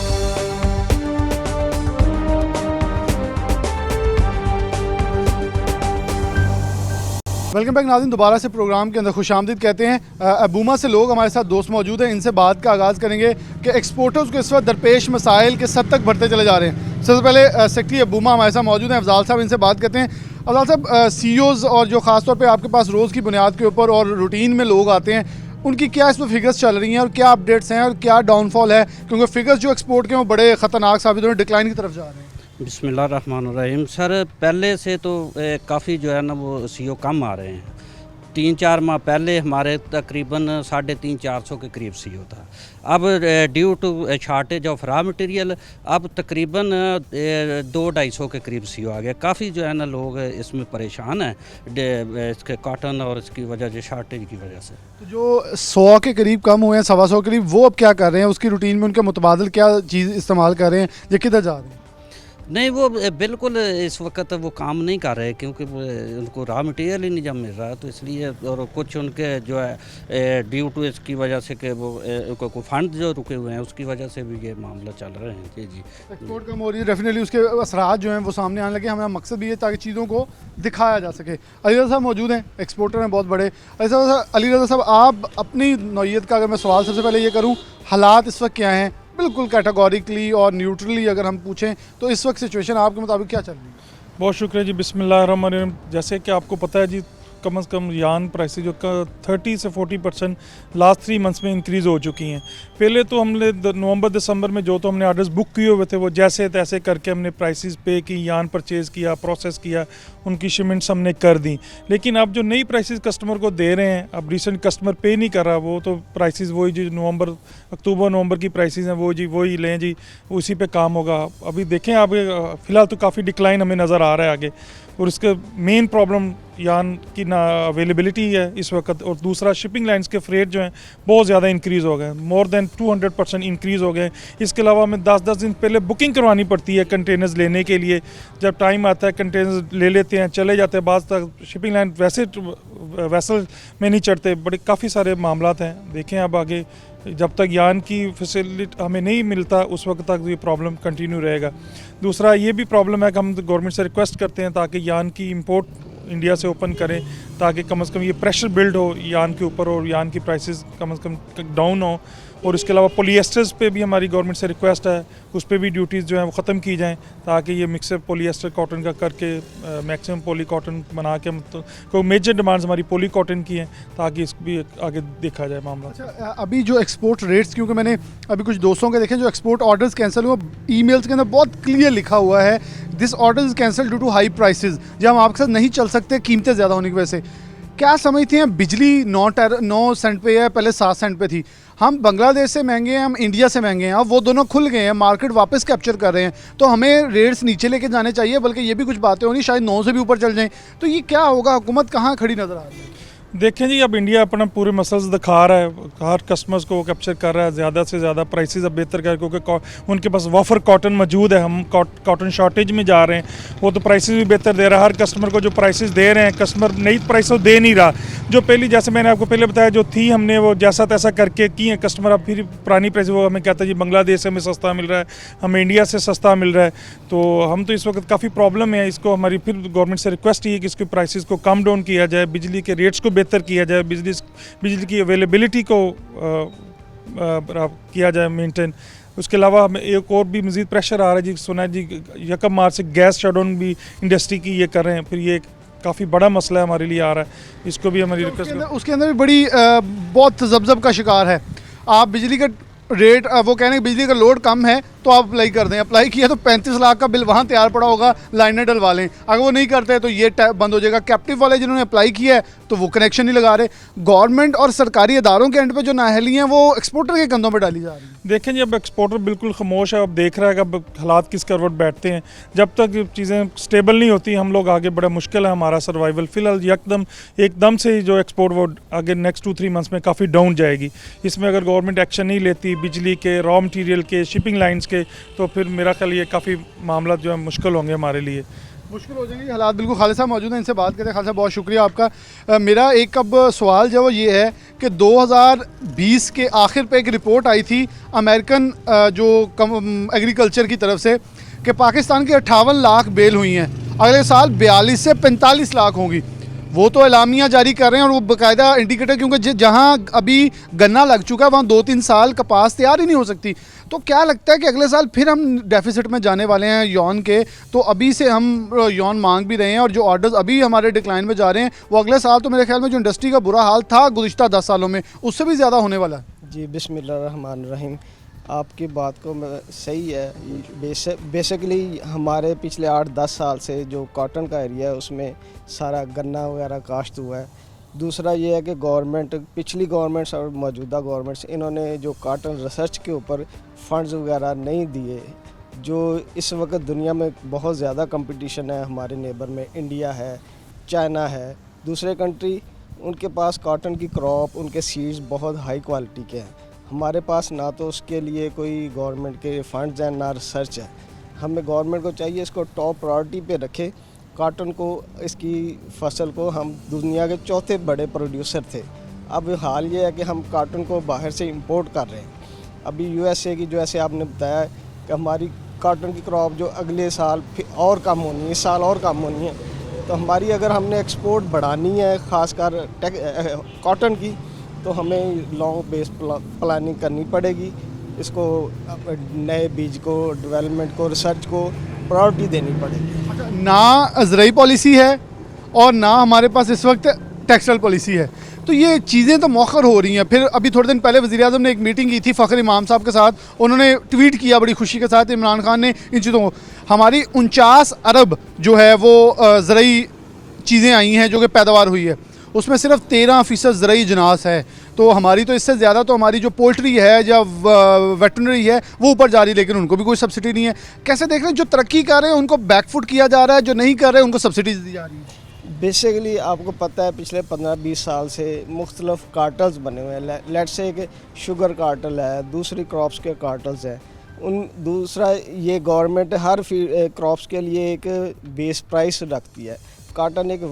वेलकम बैक नाज़रीन, दोबारा से प्रोग्राम के अंदर खुशामदीद कहते हैं। अबूमा से लोग हमारे साथ दोस्त मौजूद हैं, इनसे बात का आगाज़ करेंगे कि एक्सपोर्टर्स को इस वक्त दरपेश मसाइल के सद तक बढ़ते चले जा रहे हैं। सबसे पहले सेक्रेटरी अबूमा हमारे साथ मौजूद हैं, अफजाल साहब, इनसे बात करते हैं। अफजाल साहब, CEOs और जो ख़ास तौर पे आपके पास रोज़ की बुनियाद के ऊपर और रूटीन में लोग आते हैं, उनकी क्या इसमें फिगर्स चल रही हैं और क्या अपडेट्स हैं और क्या डाउनफॉल है? क्योंकि फिगर्स जो एक्सपोर्ट के वो बड़े ख़तरनाक साबित हो रहे हैं, डिक्लाइन की तरफ जा रहे हैं। बिस्मिल्लाहिर्रहमानिर्रहीम। सर, पहले से तो काफ़ी जो है ना वो CEO कम आ रहे हैं। 3-4 माह पहले हमारे तकरीबन 350-400 के करीब CEO था। अब due to shortage of raw material अब तकरीबन 200-250 के करीब CEO आ गया। काफ़ी जो है ना लोग इसमें परेशान हैं इसके कॉटन और इसकी वजह से, शार्टेज की वजह से। तो जो 100 के करीब कम हुए हैं, 125 के करीब, वो अब क्या कर रहे हैं? उसकी रूटीन में उनके मुतबादिल क्या चीज़ इस्तेमाल कर रहे हैं, ये किधर जा रहे हैं? नहीं, वो बिल्कुल इस वक्त वो काम नहीं कर रहे, क्योंकि उनको रॉ मटेरियल ही नहीं जब मिल रहा, तो इसलिए। और कुछ उनके जो है ड्यू टू इसकी वजह से कि वो को फंड जो रुके हुए हैं उसकी वजह से भी ये मामला चल रहे हैं। जी एक्सपोर्ट कम हो रही है, डेफिनेटली उसके असरात जो हैं वो सामने आने लगे। हमारा मकसद भी है ताकि चीज़ों को दिखाया जा सके। अली रज़ा साहब मौजूद हैं, एक्सपोर्टर हैं बहुत बड़े। अली रज़ा साहब, आप अपनी नौइयत का अगर मैं सवाल सबसे पहले ये करूँ, हालात इस वक्त क्या हैं? बिल्कुल कैटेगोरिकली और न्यूट्रली अगर हम पूछें तो इस वक्त सिचुएशन आपके मुताबिक क्या चल रही है? बहुत शुक्रिया जी। बिस्मिल्लाहिर्रहमानिर्रहीम। जैसे कि आपको पता है जी, कम से कम यान प्राइसेस जो 30 से 40% लास्ट 3 मंथ्स में इंक्रीज़ हो चुकी हैं। पहले तो हमने नवंबर दिसंबर में जो तो हमने ऑर्डर्स बुक किए हुए थे वो जैसे तैसे करके हमने प्राइसेस पे की, यान परचेज़ किया, प्रोसेस किया, उनकी शिपमेंट्स हमने कर दी। लेकिन अब जो नई प्राइसेस कस्टमर को दे रहे हैं, अब रिसेंट कस्टमर पे नहीं कर रहा, वो तो प्राइसेस वही जी अक्टूबर नवंबर की प्राइसेस हैं वो जी वही लें जी, उसी पे काम होगा। अभी देखें आप, फ़िलहाल तो काफ़ी डिक्लाइन हमें नज़र आ रहा है आगे, और इसका मेन प्रॉब्लम यान की ना अवेलेबिलिटी है इस वक्त, और दूसरा शिपिंग लाइंस के फ्रेट जो हैं बहुत ज़्यादा इंक्रीज़ हो गए, मोर देन 200% इंक्रीज़ हो गए। इसके अलावा हमें 10-10 दिन पहले बुकिंग करवानी पड़ती है कंटेनर्स लेने के लिए। जब टाइम आता है कंटेनर्स ले लेते हैं, चले जाते हैं, बाद तक शिपिंग लाइन वैसे वेसल में नहीं चढ़ते। बड़े काफ़ी सारे मामलात हैं। देखें अब आगे जब तक यान की फैसिलिटी हमें नहीं मिलता उस वक्त तक ये प्रॉब्लम कंटिन्यू रहेगा। दूसरा ये भी प्रॉब्लम है कि हम गवर्नमेंट से रिक्वेस्ट करते हैं ताकि यान की इंपोर्ट इंडिया से ओपन करें, ताकि कम से कम ये प्रेशर बिल्ड हो यान के ऊपर और यान की प्राइसेस कम से कम डाउन हो। और इसके अलावा पॉलीएस्टर्स पे भी हमारी गवर्नमेंट से रिक्वेस्ट है, उस पर भी ड्यूटीज़ जो हैं वो ख़त्म की जाएँ, ताकि ये मिक्सर पॉलीएस्टर कॉटन का करके मैक्सिमम पॉली कॉटन बना के हम तो कोई मेजर डिमांड्स हमारी पॉली कॉटन की हैं, ताकि इस भी आगे देखा जाए मामला। अच्छा, अभी जो एक्सपोर्ट रेट्स, क्योंकि मैंने अभी कुछ दोस्तों के देखे जो एक्सपोर्ट ऑर्डर्स कैंसिल हुए, ईमेल्स के अंदर बहुत क्लियर लिखा हुआ है this order is cancel due to high prices, जब हम आपके साथ नहीं चल सकते कीमतें ज़्यादा होने की वजह से। क्या समझती हैं, बिजली 9 सेंट पे है, पहले 7 सेंट पे थी, हम बांग्लादेश से महंगे हैं, हम इंडिया से महंगे हैं, अब वो दोनों खुल गए हैं, मार्केट वापस कैप्चर कर रहे हैं, तो हमें रेट्स नीचे लेके जाने चाहिए, बल्कि ये भी कुछ बातें होनी शायद 9 से भी ऊपर चल जाएं, तो ये क्या होगा, हुकूमत कहाँ खड़ी नज़र आ रही है? देखें जी, अब इंडिया अपना पूरे मसल्स दिखा रहा है, हर कस्टमर्स को कैप्चर कर रहा है, ज़्यादा से ज़्यादा प्राइसेस अब बेहतर कर, क्योंकि उनके पास वॉफर कॉटन मौजूद है, हम कॉटन शॉर्टेज में जा रहे हैं, वो तो प्राइसेस भी बेहतर दे रहा है। हर कस्टमर को जो प्राइसेस दे रहे हैं, कस्टमर नई प्राइस दे नहीं रहा, जो पहली जैसे मैंने आपको पहले बताया जो थी, हमने वो जैसा तैसा करके की है, कस्टमर अब फिर पुरानी प्राइस वो हमें कहता है जी बांग्लादेश से हमें सस्ता मिल रहा है, हमें इंडिया से सस्ता मिल रहा है, तो हम तो इस वक्त काफ़ी प्रॉब्लम है। इसको हमारी फिर गवर्नमेंट से रिक्वेस्ट ही है कि इसके प्राइसेस को कम डाउन किया जाए, बिजली के रेट्स को बेहतर किया जाए, बिजली की अवेलेबिलिटी को किया जाए मेंटेन। उसके अलावा हमें एक और भी मज़ीद प्रेशर आ रहा है जी, सुना है जी 1 मार्च से गैस शटडाउन भी इंडस्ट्री की ये कर रहे हैं, फिर ये काफ़ी बड़ा मसला है हमारे लिए आ रहा है, इसको भी हमारी रिक्वेस्ट। उसके अंदर भी बड़ी बहुत जबजब का शिकार है। आप बिजली का रेट, वो कह रहे हैं बिजली का लोड कम है तो आप अप्लाई कर दें, अप्लाई किया तो 35 लाख का बिल वहाँ तैयार पड़ा होगा, लाइनें डलवा लें, अगर वो नहीं करते तो ये टैप बंद हो जाएगा। कैप्टिव वाले जिन्होंने अप्लाई किया है तो वो कनेक्शन नहीं लगा रहे। गवर्नमेंट और सरकारी इदारों के एंड पे जो नाअहली हैं वो एक्सपोर्टर के कंधों पर डाली जा रही है। देखें जी, अब एक्सपोर्टर बिल्कुल खामोश है, अब देख रहा है कि अब हालात किस करवट बैठते हैं। जब तक चीज़ें स्टेबल नहीं होती हम लोग आगे बड़ा मुश्किल है हमारा सर्वाइवल। फ़िलहाल एकदम से ही जो एक्सपोर्ट वो आगे नेक्स्ट 2-3 मंथ्स में काफ़ी डाउन जाएगी। इसमें अगर गवर्नमेंट एक्शन नहीं लेती बिजली के, रॉ मटीरियल के, शिपिंग लाइन्स के, तो फिर मेरा ख्याल ये काफ़ी मामला जो है मुश्किल होंगे हमारे लिए, मुश्किल हो जाएंगे हालात। बिल्कुल, खालिद साहब मौजूद हैं, इनसे बात करते हैं। खालिद साहब बहुत शुक्रिया आपका। मेरा एक अब सवाल जो ये है कि 2020 के आखिर पे एक रिपोर्ट आई थी अमेरिकन जो एग्रीकल्चर की तरफ से कि पाकिस्तान की 58 लाख बेल हुई हैं, अगले साल 42 से 45 लाख होंगी। वो तो एलामिया जारी कर रहे हैं और वो बाकायदा इंडिकेटर, क्योंकि जहाँ अभी गन्ना लग चुका है वहाँ 2-3 साल कपास तैयार ही नहीं हो सकती। तो क्या लगता है कि अगले साल फिर हम डेफिसिट में जाने वाले हैं यौन के? तो अभी से हम यौन मांग भी रहे हैं और जो ऑर्डर्स अभी हमारे डिक्लाइन में जा रहे हैं वो अगले साल तो मेरे ख्याल में जो इंडस्ट्री का बुरा हाल था गुज़िश्ता 10 सालों में उससे भी ज़्यादा होने वाला है। जी, बिस्मिल्लाहिर्रहमानिर्रहीम, आपकी बात को सही है। बेसिकली हमारे पिछले 8-10 साल से जो कॉटन का एरिया है उसमें सारा गन्ना वगैरह काश्त हुआ है। दूसरा ये है कि पिछली गवर्नमेंट्स और मौजूदा गवर्नमेंट्स, इन्होंने जो कॉटन रिसर्च के ऊपर फंड्स वगैरह नहीं दिए। जो इस वक्त दुनिया में बहुत ज़्यादा कंपटीशन है, हमारे नेबर में इंडिया है, चाइना है, दूसरे कंट्री, उनके पास कॉटन की क्रॉप, उनके सीड्स बहुत हाई क्वालिटी के हैं। हमारे पास ना तो उसके लिए कोई गवर्नमेंट के फंड्स हैं ना रिसर्च है। हमें गवर्नमेंट को चाहिए इसको टॉप प्रायोरिटी पे रखे। कॉटन को, इसकी फसल को हम दुनिया के 4थे बड़े प्रोड्यूसर थे। अब हाल ये है कि हम कॉटन को बाहर से इंपोर्ट कर रहे हैं। अभी यूएसए की, जो ऐसे आपने बताया कि हमारी कॉटन की क्रॉप जो अगले साल फिर और कम होनी है, इस साल और कम होनी है, तो हमारी अगर हमने एक्सपोर्ट बढ़ानी है ख़ासकर कॉटन की, तो हमें लॉन्ग बेस प्लानिंग करनी पड़ेगी। इसको नए बीज को, डेवलपमेंट को, रिसर्च को प्रायोरिटी देनी पड़ेगी। अच्छा, ना ज़राई पॉलिसी है और ना हमारे पास इस वक्त टेक्सटाइल पॉलिसी है, तो ये चीज़ें तो मौखर हो रही हैं। फिर अभी थोड़े दिन पहले वज़ीर-ए-आज़म ने एक मीटिंग की थी फ़खर इमाम साहब के साथ, उन्होंने ट्वीट किया बड़ी खुशी के साथ, इमरान खान ने इन चीज़ों को, हमारी 49 अरब जो है वो ज़राई चीज़ें आई हैं जो कि पैदावार हुई है, उसमें सिर्फ 13% ज़राई जिनास है। तो हमारी तो इससे ज़्यादा तो हमारी जो पोल्ट्री है या वेटरनरी है वो ऊपर जा रही है, लेकिन उनको भी कोई सब्सिडी नहीं है। कैसे देख रहे हैं, जो तरक्की कर रहे हैं उनको बैकफुट किया जा रहा है, जो नहीं कर रहे हैं उनको सब्सिडीज दी जा रही है? बेसिकली आपको पता है पिछले 15-20 साल से मुख्तलिफ कार्टल्स बने हुए हैं। लेट्स से कि शुगर कार्टल है, दूसरी क्रॉप्स के कार्टल्स हैं। दूसरा ये गवर्नमेंट हर क्रॉप्स के लिए एक बेस प्राइस रखती है। कॉटन एक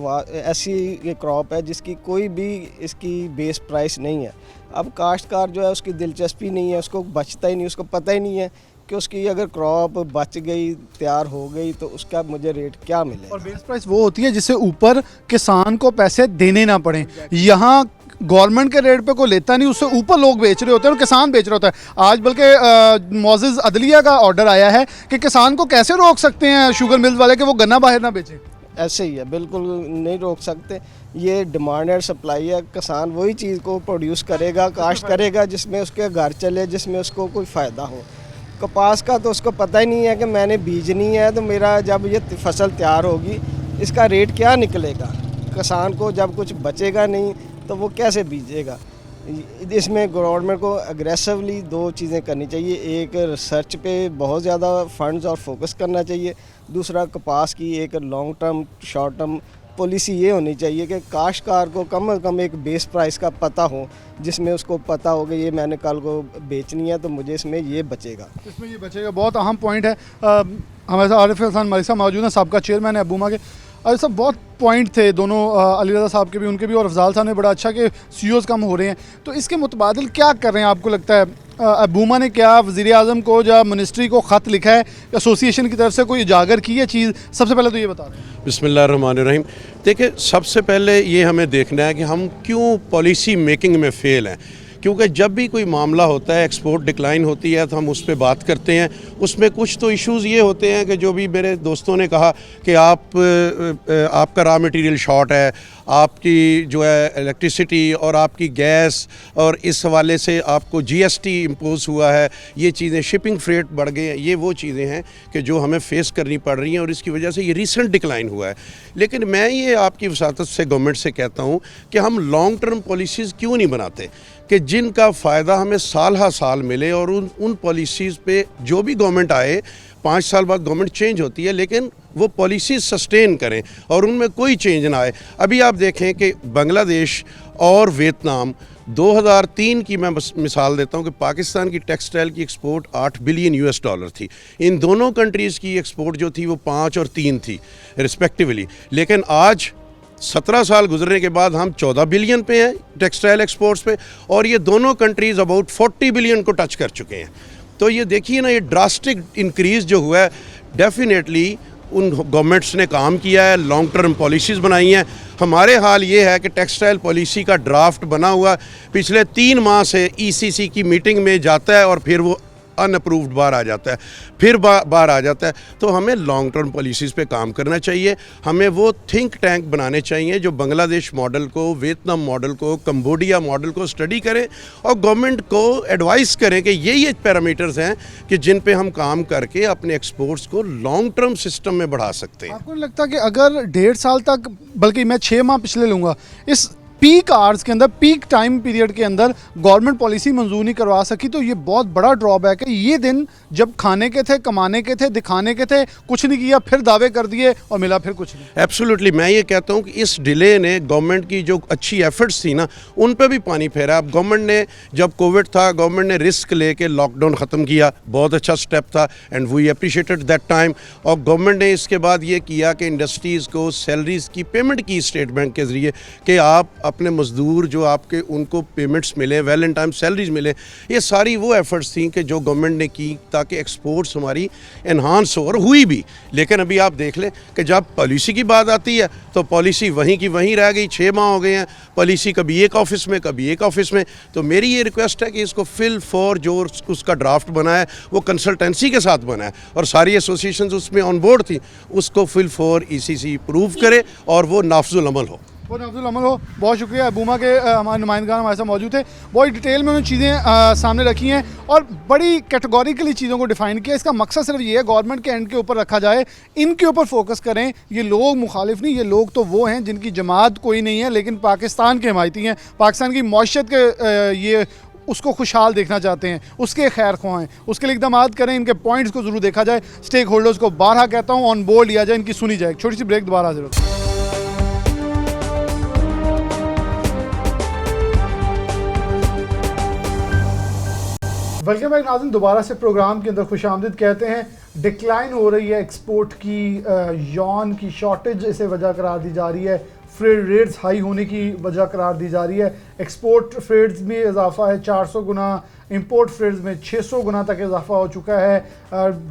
ऐसी ये क्रॉप है जिसकी कोई भी इसकी बेस प्राइस नहीं है। अब काश्तकार जो है उसकी दिलचस्पी नहीं है, उसको बचता ही नहीं, उसको पता ही नहीं है कि उसकी अगर क्रॉप बच गई, तैयार हो गई, तो उसका मुझे रेट क्या मिलेगा। और बेस प्राइस वो होती है जिससे ऊपर किसान को पैसे देने ना पड़े। यहाँ गवर्नमेंट के रेट पे कोई लेता नहीं, उससे ऊपर लोग बेच रहे होते हैं और किसान बेच रहा होता है। आज बल्कि मोअज़्ज़िज़ अदलिया का ऑर्डर आया है कि किसान को कैसे रोक सकते हैं शुगर मिल्स वाले कि वो गन्ना बाहर ना बेचे। ऐसे ही है, बिल्कुल नहीं रोक सकते। ये डिमांड एंड सप्लाई है। किसान वही चीज़ को प्रोड्यूस करेगा, काश्त करेगा जिसमें उसके घर चले, जिसमें उसको कोई फ़ायदा हो। कपास का तो उसको पता ही नहीं है कि मैंने बीजनी है तो मेरा जब ये फसल तैयार होगी इसका रेट क्या निकलेगा। किसान को जब कुछ बचेगा नहीं तो वो कैसे बीजेगा। इसमें गवर्नमेंट को अग्रेसिवली दो चीज़ें करनी चाहिए। एक रिसर्च पे बहुत ज़्यादा फंड्स और फोकस करना चाहिए। दूसरा कपास की एक long term short term policy ये होनी चाहिए कि काश्तकार को कम से कम एक बेस प्राइस का पता हो, जिसमें उसको पता हो कि ये मैंने कल को बेचनी है तो मुझे इसमें ये बचेगा। इसमें ये बचेगा, बहुत अहम पॉइंट है। हमारे साथ आरिफ हसन मलिक साहब मौजूद हैं, साबका चेयरमैन है अबूमा के। और सब बहुत पॉइंट थे दोनों, अली रज़ा साहब के भी, उनके भी, और अफजाल साहब ने बड़ा अच्छा कि सीईओज़ कम हो रहे हैं। तो इसके मुतबादिल क्या कर रहे हैं आपको लगता है? अबूमा ने क्या वज़ीर आज़म को या मिनिस्ट्री को ख़त लिखा है, एसोसिएशन की तरफ से कोई उजागर की है चीज़? सबसे पहले तो ये बता रहे हैं। बिस्मिल्लाहिर्रहमानिर्रहीम। देखिए, सबसे पहले ये हमें देखना है कि हम क्यों पॉलिसी मेकिंग में फ़ेल हैं। क्योंकि जब भी कोई मामला होता है, एक्सपोर्ट डिक्लाइन होती है, तो हम उस पर बात करते हैं। उसमें कुछ तो इश्यूज़ ये होते हैं कि जो भी मेरे दोस्तों ने कहा कि आपका रॉ मटेरियल शॉर्ट है, आपकी जो है इलेक्ट्रिसिटी और आपकी गैस, और इस हवाले से आपको जीएसटी इम्पोज हुआ है, ये चीज़ें, शिपिंग फ्रेट बढ़ गए हैं। ये वो चीज़ें हैं कि जो हमें फेस करनी पड़ रही हैं और इसकी वजह से ये रीसेंट डिक्लाइन हुआ है। लेकिन मैं ये आपकी वसातत से गवर्नमेंट से कहता हूँ कि हम लॉन्ग टर्म पॉलिसीज़ क्यों नहीं बनाते कि जिनका फ़ायदा हमें साल हा साल मिले, और उन पॉलिसीज़ पे जो भी गवर्नमेंट आए, 5 साल बाद गवर्नमेंट चेंज होती है, लेकिन वो पॉलिसीज़ सस्टेन करें और उनमें कोई चेंज ना आए। अभी आप देखें कि बांग्लादेश और वियतनाम, 2003 की मैं बस मिसाल देता हूं कि पाकिस्तान की टेक्सटाइल की एक्सपोर्ट $8 बिलियन थी। इन दोनों कंट्रीज़ की एक्सपोर्ट जो थी वो 5 और 3 थी रिस्पेक्टिवली। लेकिन आज 17 साल गुजरने के बाद हम 14 बिलियन पे हैं टेक्सटाइल एक्सपोर्ट्स पे, और ये दोनों कंट्रीज़ अबाउट 40 बिलियन को टच कर चुके हैं। तो ये देखिए ना, ये ड्रास्टिक इंक्रीज़ जो हुआ है, डेफिनेटली उन गवर्नमेंट्स ने काम किया है, लॉन्ग टर्म पॉलिसीज़ बनाई हैं। हमारे हाल ये है कि टेक्सटाइल पॉलिसी का ड्राफ्ट बना हुआ पिछले 3 माह से ईसीसी की मीटिंग में जाता है और फिर वो अनअप्रूव्ड बाहर आ जाता है, फिर बाहर आ जाता है। तो हमें लॉन्ग टर्म पॉलिसीज़ पे काम करना चाहिए। हमें वो थिंक टैंक बनाने चाहिए जो बांग्लादेश मॉडल को, वियतनाम मॉडल को, कंबोडिया मॉडल को स्टडी करें और गवर्नमेंट को एडवाइस करें कि ये पैरामीटर्स हैं कि जिन पे हम काम करके अपने एक्सपोर्ट्स को लॉन्ग टर्म सिस्टम में बढ़ा सकते हैं। आपको नहीं लगता कि अगर 1.5 साल तक, बल्कि मैं 6 माह पिछले लूँगा, इस पीक आवर्स के अंदर, पीक टाइम पीरियड के अंदर गवर्नमेंट पॉलिसी मंजूर नहीं करवा सकी, तो ये बहुत बड़ा ड्रॉबैक है। ये दिन जब खाने के थे, कमाने के थे, दिखाने के थे, कुछ नहीं किया, फिर दावे कर दिए और मिला फिर कुछ नहीं। एब्सोल्युटली, मैं ये कहता हूँ कि इस डिले ने गवर्नमेंट की जो अच्छी एफर्ट्स थी ना, उन पे भी पानी फेरा। अब गवर्नमेंट ने, जब कोविड था, गवर्नमेंट ने रिस्क लेके लॉकडाउन ख़त्म किया, बहुत अच्छा स्टेप था and we appreciated that time. और गवर्नमेंट ने इसके बाद ये किया कि इंडस्ट्रीज़ को सैलरीज़ की पेमेंट की स्टेट बैंक के ज़रिए कि आप अपने मज़दूर जो आपके, उनको पेमेंट्स मिले, वेल इन टाइम सैलरीज मिले। ये सारी वो एफर्ट्स थी कि जो गवर्नमेंट ने की ताकि एक्सपोर्ट्स हमारी एनहांस हो, और हुई भी। लेकिन अभी आप देख लें कि जब पॉलिसी की बात आती है तो पॉलिसी वहीं की वहीं रह गई। 6 माह हो गए हैं, पॉलिसी कभी एक ऑफिस में, कभी एक ऑफिस में। तो मेरी ये रिक्वेस्ट है कि इसको फिल फॉर जो उसका ड्राफ्ट बना है वो कंसल्टेंसी के साथ बना है और सारी एसोसिएशंस उसमें ऑन बोर्ड थी, उसको फिल फॉर ईसीसी प्रूव करे और वो नाफजुल अमल हो। बहुत नाफजुल अमल हो। बहुत शुक्रिया। अबूमा के हमारे नुमाइंदगान हमारे साथ मौजूद थे, बहुत डिटेल में उन्होंने चीज़ें सामने रखी हैं और बड़ी कैटेगोरिकली चीज़ों को डिफ़ाइन किया। इसका मकसद सिर्फ ये है, गवर्नमेंट के एंड के ऊपर रखा जाए, इनके ऊपर फोकस करें। ये लोग मुखालिफ नहीं, ये लोग तो वो हैं जिनकी जमात कोई नहीं है लेकिन पाकिस्तान के हिमायती हैं, पाकिस्तान की मौशत के ये उसको खुशहाल देखना चाहते हैं, उसके खैर ख्वाह हैं। उसके लिए इक़दाम करें, इनके पॉइंट्स को ज़रूर देखा जाए, स्टेक होल्डर्स को बारहा कहता हूँ ऑन बोर्ड लिया जाए, इनकी सुनी जाए। छोटी सी ब्रेक, दोबारा हाजिर होते हैं। वेलकम बैक नाज़रीन, दोबारा से प्रोग्राम के अंदर खुशामदीद कहते हैं। डिक्लाइन हो रही है एक्सपोर्ट की, यॉन की शॉर्टेज इसे वजह करार दी जा रही है, फ्रेड रेट्स हाई होने की वजह करार दी जा रही है, एक्सपोर्ट फ्रेड्स में इजाफा है 400 गुना, इंपोर्ट फ्रेड्स में 600 गुना तक इजाफा हो चुका है,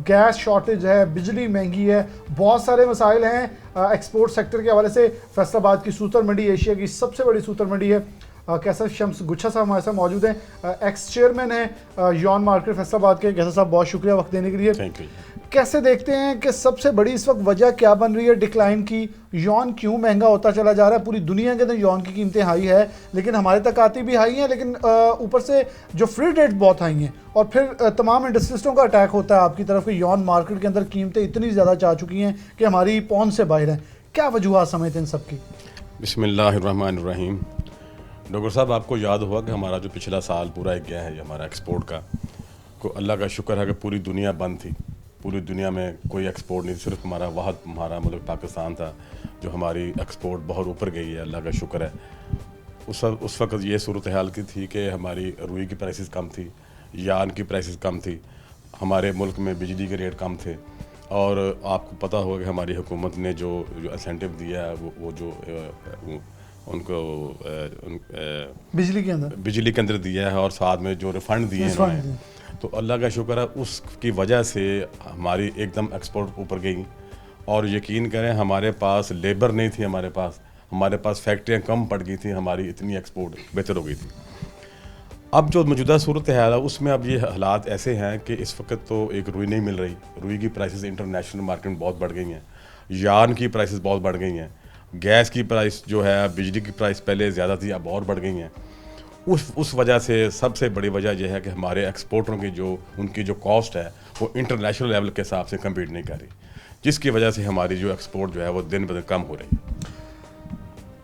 गैस शॉर्टेज है, बिजली महंगी है, बहुत सारे मसाइल हैं एक्सपोर्ट सेक्टर के हवाले से। फैसलाबाद की सूतर मंडी एशिया की सबसे बड़ी सूतर मंडी है। कैसर शम्स गुच्छा साहब हमारे साथ मौजूद हैं, एक्स चेयरमैन हैं यॉन मार्केट फैसलाबाद के। कैसर साहब बहुत शुक्रिया वक्त देने के लिए। Thank you. कैसे देखते हैं कि सबसे बड़ी इस वक्त वजह क्या बन रही है डिक्लाइन की? यॉन क्यों महंगा होता चला जा रहा है? पूरी दुनिया के अंदर यॉन की कीमतें हाई है, लेकिन हमारे तक आती भी हाई हैं, लेकिन ऊपर से जो फ्री रेट बहुत हाई हैं, और फिर तमाम इंडस्ट्रिस्टों का अटैक होता है आपकी तरफ कि यॉन मार्केट के अंदर कीमतें इतनी ज़्यादा जा चुकी हैं कि हमारी पहुंच से बाहर हैं। क्या वजूहत समझते हैं इन सब की? बिस्मिल्लाहिर्रहमानिर्रहीम। डॉक्टर साहब, आपको याद होगा कि हमारा जो पिछला साल पूरा एक गया है हमारा एक्सपोर्ट का, को अल्लाह का शुक्र है कि पूरी दुनिया बंद थी, पूरी दुनिया में कोई एक्सपोर्ट नहीं, सिर्फ हमारा मुल्क पाकिस्तान था जो हमारी एक्सपोर्ट बहुत ऊपर गई है, अल्लाह का शुक्र है। उस वक्त ये सूरत हाल की थी कि हमारी रुई की प्राइसेस कम थी, यान की प्राइसेस कम थी, हमारे मुल्क में बिजली के रेट कम थे, और आपको पता होगा कि हमारी हुकूमत ने जो इंसेंटिव दिया है वो जो उनको बिजली के अंदर दिया है, और साथ में जो रिफ़ंड दिए हैं, तो अल्लाह का शुक्र है उसकी वजह से हमारी एकदम एक्सपोर्ट ऊपर गई। और यकीन करें हमारे पास लेबर नहीं थी, हमारे पास फैक्ट्रियाँ कम पड़ गई थी, हमारी इतनी एक्सपोर्ट बेहतर हो गई थी। अब जो मौजूदा सूरत हाल है उसमें अब ये हालात ऐसे हैं कि इस वक्त तो एक रुई नहीं मिल रही, रुई की प्राइसेस इंटरनेशनल मार्केट में बहुत बढ़ गई हैं, यान की प्राइसेस बहुत बढ़ गई हैं, गैस की प्राइस जो है, बिजली की प्राइस पहले ज़्यादा थी अब और बढ़ गई हैं। उस वजह से सबसे बड़ी वजह यह है कि हमारे एक्सपोर्टरों की उनकी जो कॉस्ट है वो इंटरनेशनल लेवल के हिसाब से कम्पीट नहीं कर रही, जिसकी वजह से हमारी जो एक्सपोर्ट जो है वो दिन ब दिन कम हो रही है।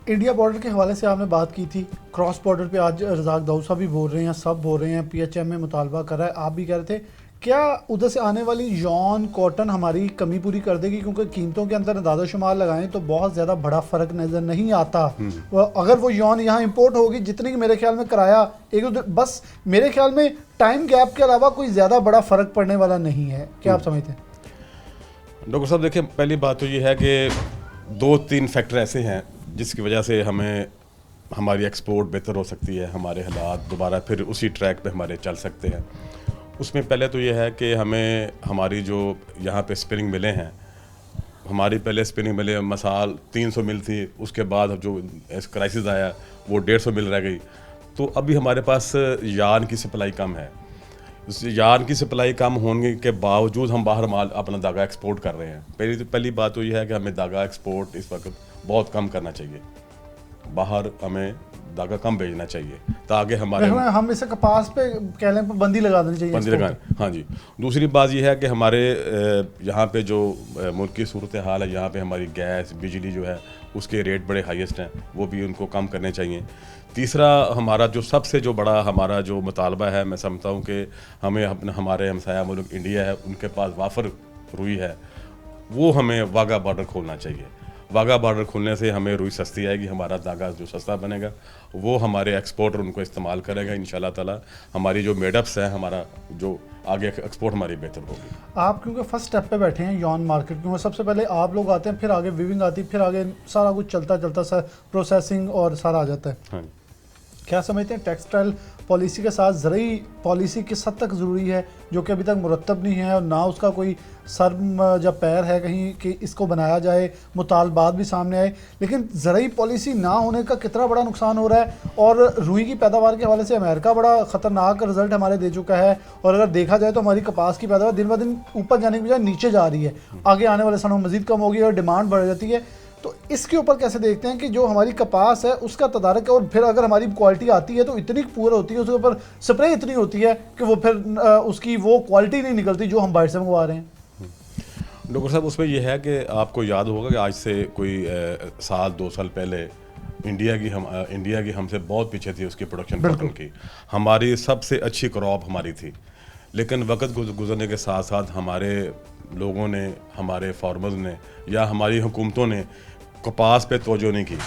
इंडिया बॉर्डर के हवाले से आपने बात की थी, क्रॉस बॉर्डर पे आज रज़ाक दाऊद साहब भी बोल रहे हैं, सब बोल रहे हैं, PHM में मुतालबा कर रहा है, आप भी कह रहे थे, क्या उधर से आने वाली यॉन कॉटन हमारी कमी पूरी कर देगी? क्योंकि कीमतों के अंदर अंदाज़ा शुमार लगाएं तो बहुत ज़्यादा बड़ा फ़र्क नज़र नहीं आता। अगर वो यॉन यहाँ इंपोर्ट होगी, जितनी कि मेरे ख्याल में किराया एक बस मेरे ख्याल में टाइम गैप के अलावा कोई ज़्यादा बड़ा फ़र्क पड़ने वाला नहीं है, क्या आप समझते हैं? डॉक्टर साहब देखिए, पहली बात तो ये है कि 2-3 फैक्टर ऐसे हैं जिसकी वजह से हमारी एक्सपोर्ट बेहतर हो सकती है, हमारे हालात दोबारा फिर उसी ट्रैक पे हमारे चल सकते हैं। उसमें पहले तो ये है कि हमारी जो यहाँ पे स्पिनिंग मिलें हैं, हमारी पहले स्पिनिंग मिलें मसाल 300 मिल थी, उसके बाद जो क्राइसिस आया वो 150 मिल रह गई, तो अभी हमारे पास यान की सप्लाई कम है। यान की सप्लाई कम होने के बावजूद हम बाहर माल अपना धागा एक्सपोर्ट कर रहे हैं। पहली बात तो यह है कि हमें धागा एक्सपोर्ट इस वक्त बहुत कम करना चाहिए, बाहर हमें धागा कम भेजना चाहिए ताकि हम इसे कपास पे कह लें पाबंदी लगा देनी चाहिए, बंदी लगाएं। हाँ जी। दूसरी बात यह है कि हमारे यहाँ पे जो मुल्क की सूरत हाल है, यहाँ पे हमारी गैस बिजली जो है उसके रेट बड़े हाईएस्ट हैं, वो भी उनको कम करने चाहिए। तीसरा हमारा जो सबसे जो बड़ा हमारा जो मुतालबा है, मैं समझता हूँ कि हमारे हमसाया मुल्क इंडिया है, उनके पास वाफर रुई है, वो हमें वाघा बॉर्डर खोलना चाहिए। वाघा बॉर्डर खुलने से हमें रुई सस्ती आएगी, हमारा धागा जो सस्ता बनेगा वो हमारे एक्सपोर्टर उनको इस्तेमाल करेगा, इंशाल्लाह ताला हमारी जो मेडअप्स है, हमारा जो आगे एक्सपोर्ट हमारी बेहतर होगी। आप क्योंकि फर्स्ट स्टेप पे बैठे हैं यॉन मार्केट, क्योंकि सबसे पहले आप लोग आते हैं, फिर आगे वीविंग आती है, फिर आगे सारा कुछ चलता सा प्रोसेसिंग और सारा आ जाता है। हाँ। क्या समझते हैं टेक्सटाइल पॉलिसी के साथ ज़रूरी पॉलिसी किस हद तक ज़रूरी है, जो कि अभी तक मुरतब नहीं है और ना उसका कोई सर या पैर है कहीं कि इसको बनाया जाए, मुतालबात भी सामने आए, लेकिन ज़रूरी पॉलिसी ना होने का कितना बड़ा नुकसान हो रहा है? और रुई की पैदावार के हवाले से अमेरिका बड़ा ख़तरनाक रिजल्ट हमारे दे चुका है, और अगर देखा जाए तो हमारी कपास की पैदावार दिन ब दिन ऊपर जाने की बजाय नीचे जा रही है, आगे आने वाले सालों में मज़ीद कम होगी और डिमांड बढ़ जाती है। तो इसके ऊपर कैसे देखते हैं कि जो हमारी कपास है उसका तदारक है, और फिर अगर हमारी क्वालिटी आती है तो इतनी पुअर होती है, उसके ऊपर स्प्रे इतनी होती है कि वो फिर उसकी वो क्वालिटी नहीं निकलती जो हम बाहर से मंगवा रहे हैं। डॉक्टर साहब, उसमें यह है कि आपको याद होगा कि आज से कोई 1-2 साल पहले इंडिया की हमसे बहुत पीछे थी उसकी प्रोडक्शन कॉटन की, हमारी सबसे अच्छी क्रॉप हमारी थी, लेकिन वक्त गुजरने के साथ साथ हमारे लोगों ने, हमारे फार्मर्स ने या हमारी हुकूमतों ने कपास पे तवज्जो नहीं की।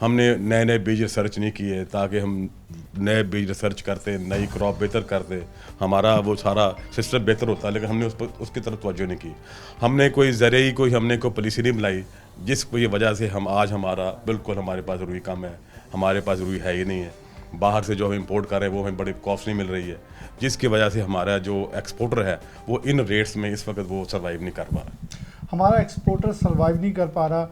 हमने नए नए बीज रिसर्च नहीं किए ताकि हम नए बीज रिसर्च करते, नई क्रॉप बेहतर करते, हमारा वो सारा सिस्टम बेहतर होता, लेकिन हमने उसकी तरफ तवज्जो नहीं की। हमने कोई ज़रिए हमने कोई पॉलिसी नहीं बनाई जिसकी वजह से हम आज हमारा बिल्कुल हमारे पास रुई कम है, हमारे पास रुई है ही नहीं है। बाहर से जो हम इंपोर्ट कर रहे हैं वो हमें बड़ी कॉस्टली मिल रही है, जिसकी वजह से हमारा जो एक्सपोर्टर है वो इन रेट्स में इस वक्त वो सर्वाइव नहीं कर पा रहा। हमारा एक्सपोर्टर सर्वाइव नहीं कर पा रहा।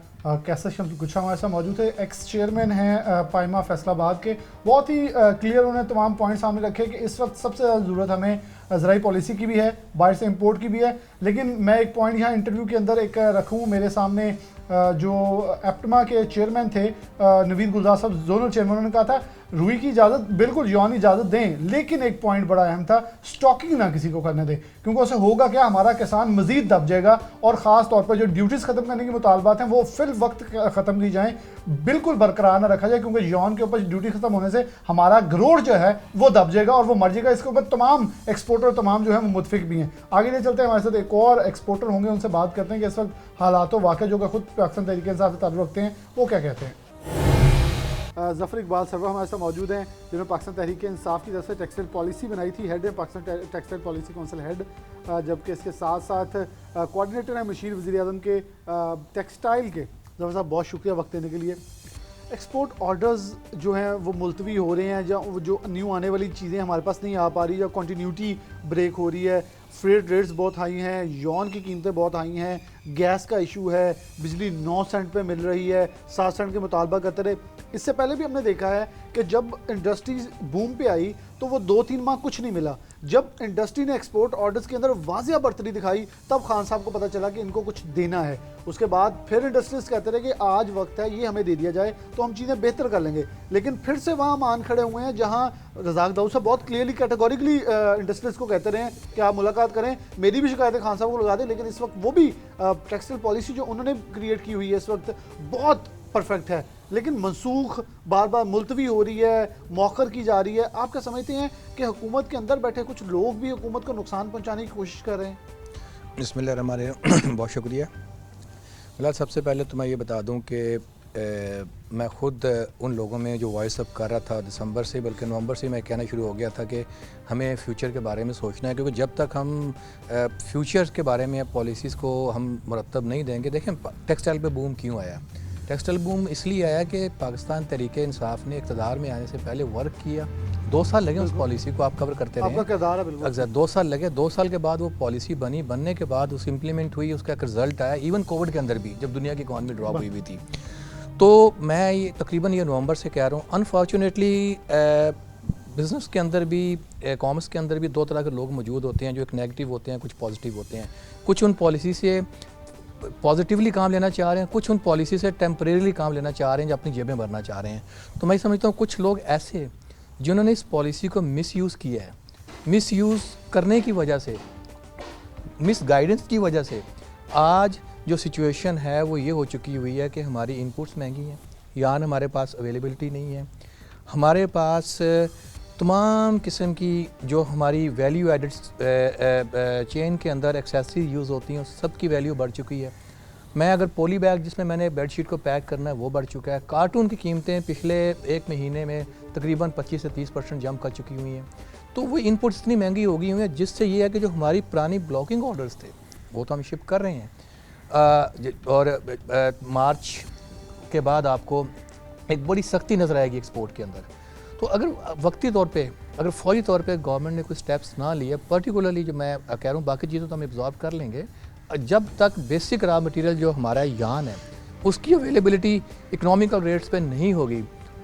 कैसे शब्द कुछ हमारे साथ मौजूद है, एक्स चेयरमैन हैं पाइमा फैसलाबाद के। बहुत ही क्लियर उन्होंने तमाम पॉइंट सामने रखे कि इस वक्त सबसे ज़्यादा ज़रूरत हमें ज़राई पॉलिसी की भी है, बाहर से इंपोर्ट की भी है। लेकिन मैं एक पॉइंट यहाँ इंटरव्यू के अंदर एक रखूँ, मेरे सामने जो एप्टमा के चेयरमैन थे नवीद गुलजार साहब, जोनल चेयरमैन, उन्होंने कहा था रुई की इजाज़त बिल्कुल यौन इजाज़त दें, लेकिन एक पॉइंट बड़ा अहम था, स्टॉकिंग ना किसी को करने दें, क्योंकि उससे होगा क्या, हमारा किसान मजीद दब जाएगा। और ख़ास तौर पर जो ड्यूटीज़ ख़त्म करने की मुतालबात हैं वो फिल वक्त ख़त्म की जाएँ, बिल्कुल बरकरार ना रखा जाए, क्योंकि यौन के ऊपर ड्यूटी ख़त्म होने से हमारा ग्रोथ जो है वो दब जाएगा और वो मर जाएगा। इसके ऊपर तमाम एक्सपोर्टर तमाम जो है वो मुतफिक भी हैं। आगे नहीं चलते, हमारे साथ एक और एक्सपोर्टर होंगे, उनसे बात करते हैं कि इस वक्त हालात वाक़ जो कि खुद पाकिस्तान तहरीक इंसाफ से ताल्लुक़ रखते हैं वो क्या कहते हैं। ज़फ़र इकबाल सरवर हमारे साथ मौजूद हैं, जिन्होंने पाकिस्तान तहरीक इंसाफ की तरफ से टेक्सटाइल पॉलिसी बनाई थी, हेड है Pakistan textile policy council head, जबकि इसके साथ साथ कोऑर्डिनेटर हैं मशीर वज़ीर आज़म के टेक्सटाइल के। ज़फ़र साहब बहुत शुक्रिया वक्त देने के लिए। एक्सपोर्ट ऑर्डर्स जो हैं वो मुलतवी हो रहे हैं, या जो न्यू आने वाली चीज़ें हमारे पास नहीं आ पा रही, या कंटिन्यूटी ब्रेक हो रही है, फ्रेट रेट्स बहुत हाई हैं, यौन की कीमतें बहुत हाई हैं, गैस का इशू है, बिजली 9 सेंट पे मिल रही है, 7 सेंट के मुतालबा करते रहे। इससे पहले भी हमने देखा है कि जब इंडस्ट्रीज बूम पे आई तो वो 2-3 माह कुछ नहीं मिला। जब इंडस्ट्री ने एक्सपोर्ट ऑर्डर्स के अंदर वाज़िया बढ़तरी दिखाई तब खान साहब को पता चला कि इनको कुछ देना है। उसके बाद फिर इंडस्ट्रीज कहते रहे कि आज वक्त है, ये हमें दे दिया जाए तो हम चीज़ें बेहतर कर लेंगे। लेकिन फिर से वहाँ मान खड़े हुए हैं जहाँ रज़ाक दाऊद साहब बहुत क्लियरली कैटेगोरिकली इंडस्ट्रीज को कहते रहे हैं कि आप मुलाकात करें, मेरी भी शिकायतें खान साहब को लगा दें, लेकिन इस वक्त वो भी टेक्सटाइल पॉलिसी जो उन्होंने क्रिएट की हुई है इस वक्त बहुत परफेक्ट है, लेकिन मनसूख बार बार मुलतवी हो रही है, मौखर की जा रही है। आप क्या समझते हैं कि हुकूमत के अंदर बैठे कुछ लोग भी हुकूमत को नुकसान पहुंचाने की कोशिश कर रहे हैं? बिस्मिल्लाहिर्रहमानिर्रहीम, बहुत शुक्रिया। फिलहाल सबसे पहले तो मैं ये बता दूं कि मैं ख़ुद उन लोगों में जो वॉइस अप कर रहा था दिसंबर से, बल्कि नवंबर से मैं कहना शुरू हो गया था कि हमें फ़्यूचर के बारे में सोचना है, क्योंकि जब तक हम फ्यूचर के बारे में पॉलिसीज़ को हम मुरतब नहीं देंगे। देखें टेक्सटाइल पे बूम क्यों आया? टेक्सटाइल बूम इसलिए आया कि पाकिस्तान तहरीक इंसाफ ने इक़्तिदार में आने से पहले वर्क किया, 2 साल लगे उस पॉलिसी को, आप कवर करते रहे, आपका किरदार है बिल्कुल। 2 साल लगे, 2 साल के बाद वो पॉलिसी बनी, बनने के बाद उस इम्प्लीमेंट हुई, उसका एक रिज़ल्ट आया। इवन कोविड के अंदर भी जब दुनिया की इकॉनमी ड्रॉप हुई हुई थी, तो मैं ये तकरीबन ये नवंबर से कह रहा हूँ। अनफॉर्चुनेटली बिज़नेस के अंदर भी, कॉमर्स के अंदर भी 2 तरह के लोग मौजूद होते हैं, जो एक नेगेटिव होते हैं, कुछ पॉजिटिव होते हैं। कुछ उन पॉलिसी से पॉजिटिवली काम लेना चाह रहे हैं, कुछ उन पॉलिसी से टेम्परेरीली काम लेना चाह रहे हैं, जो अपनी जेबें भरना चाह रहे हैं। तो मैं समझता हूँ कुछ लोग ऐसे जिन्होंने इस पॉलिसी को मिसयूज़ किया है, मिसयूज़ करने की वजह से, मिस गाइडेंस की वजह से आज जो सिचुएशन है वो ये हो चुकी हुई है कि हमारी इनपुट्स महंगी हैं, यान हमारे पास अवेलेबिलिटी नहीं है, हमारे पास तमाम किस्म की जो हमारी वैल्यू एडेड चेन के अंदर एक्सेसरी यूज़ होती हैं सब की वैल्यू बढ़ चुकी है। मैं अगर पोली बैग जिसमें मैंने बेडशीट को पैक करना है वो बढ़ चुका है। कार्टून की कीमतें पिछले 1 महीने में तकरीबन 25 से 30% जंप कर चुकी हुई हैं। तो वो इनपुट्स इतनी महंगी हो गई हुई हैं जिससे ये है कि जो हमारी पुरानी ब्लॉकिंग ऑर्डर्स थे वो तो हम शिप कर रहे हैं, और मार्च के बाद आपको एक बड़ी सख्ती नज़र आएगी एक्सपोर्ट के अंदर। तो अगर वक्ती तौर पे, अगर फौरी तौर पे गवर्नमेंट ने कोई स्टेप्स ना लिए, पर्टिकुलरली जो मैं कह रहा हूँ, बाकी चीज़ों तो हम एब्जॉर्ब कर लेंगे, जब तक बेसिक रॉ मटेरियल जो हमारा यान है उसकी अवेलेबिलिटी इकोनॉमिकल रेट्स पे नहीं होगी,